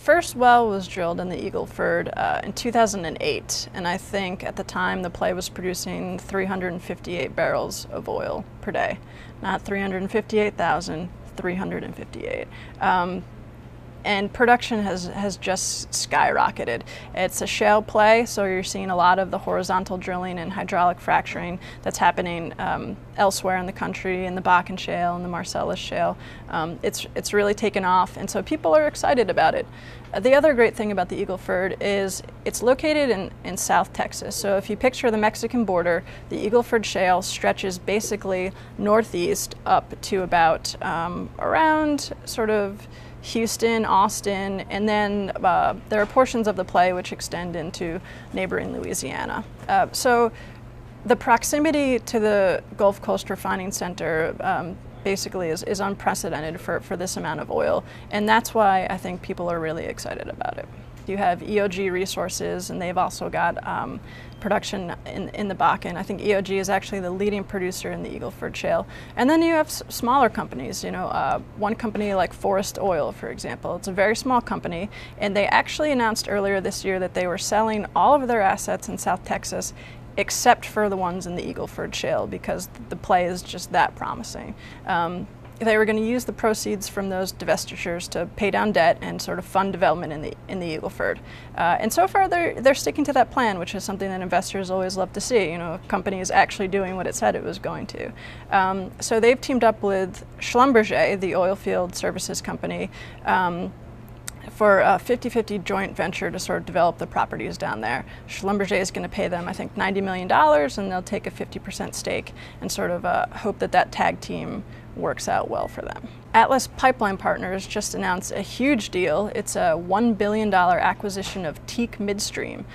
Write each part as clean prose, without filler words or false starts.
first well was drilled in the Eagle Ford in 2008, and I think at the time the play was producing 358 barrels of oil per day. Not 358,000, 358. And production has just skyrocketed. It's a shale play, so you're seeing a lot of the horizontal drilling and hydraulic fracturing that's happening elsewhere in the country, in the Bakken Shale and the Marcellus Shale. It's really taken off, and so people are excited about it. The other great thing about the Eagle Ford is it's located in South Texas. So if you picture the Mexican border, the Eagle Ford Shale stretches basically northeast up to about around sort of Houston, Austin, and then there are portions of the play which extend into neighboring Louisiana. So the proximity to the Gulf Coast Refining Center basically is unprecedented for this amount of oil, and that's why I think people are really excited about it. You have EOG Resources, and they've also got production in the Bakken. I think EOG is actually the leading producer in the Eagle Ford Shale. And then you have smaller companies, one company like Forest Oil, for example. It's a very small company, and they actually announced earlier this year that they were selling all of their assets in South Texas except for the ones in the Eagle Ford Shale, because the play is just that promising. They were going to use the proceeds from those divestitures to pay down debt and sort of fund development in the Eagle Ford. And so far they're sticking to that plan, which is something that investors always love to see. A company is actually doing what it said it was going to. So they've teamed up with Schlumberger, the oil field services company, for a 50-50 joint venture to sort of develop the properties down there. Schlumberger is going to pay them, I think, $90 million, and they'll take a 50% stake and sort of hope that tag team works out well for them. Atlas Pipeline Partners just announced a huge deal. It's a $1 billion acquisition of Teak Midstream.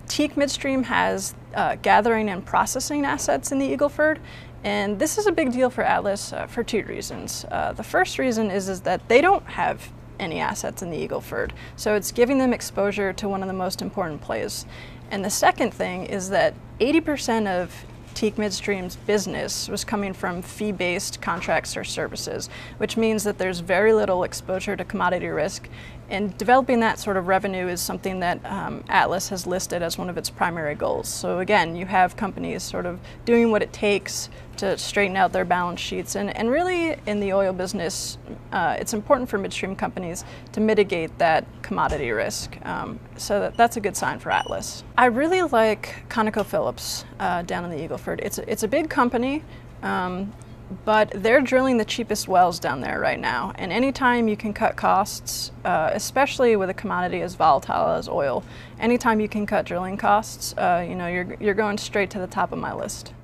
Teak Midstream has gathering and processing assets in the Eagle Ford, and this is a big deal for Atlas for two reasons. The first reason is that they don't have any assets in the Eagle Ford, so it's giving them exposure to one of the most important plays. And the second thing is that 80% of Teak Midstream's business was coming from fee-based contracts or services, which means that there's very little exposure to commodity risk, and developing that sort of revenue is something that Atlas has listed as one of its primary goals. So again, you have companies sort of doing what it takes to straighten out their balance sheets, and really in the oil business, it's important for midstream companies to mitigate that commodity risk. So that's a good sign for Atlas. I really like ConocoPhillips down in the Eagle Ford. It's a big company, but they're drilling the cheapest wells down there right now. And anytime you can cut costs, especially with a commodity as volatile as oil, anytime you can cut drilling costs, you're going straight to the top of my list.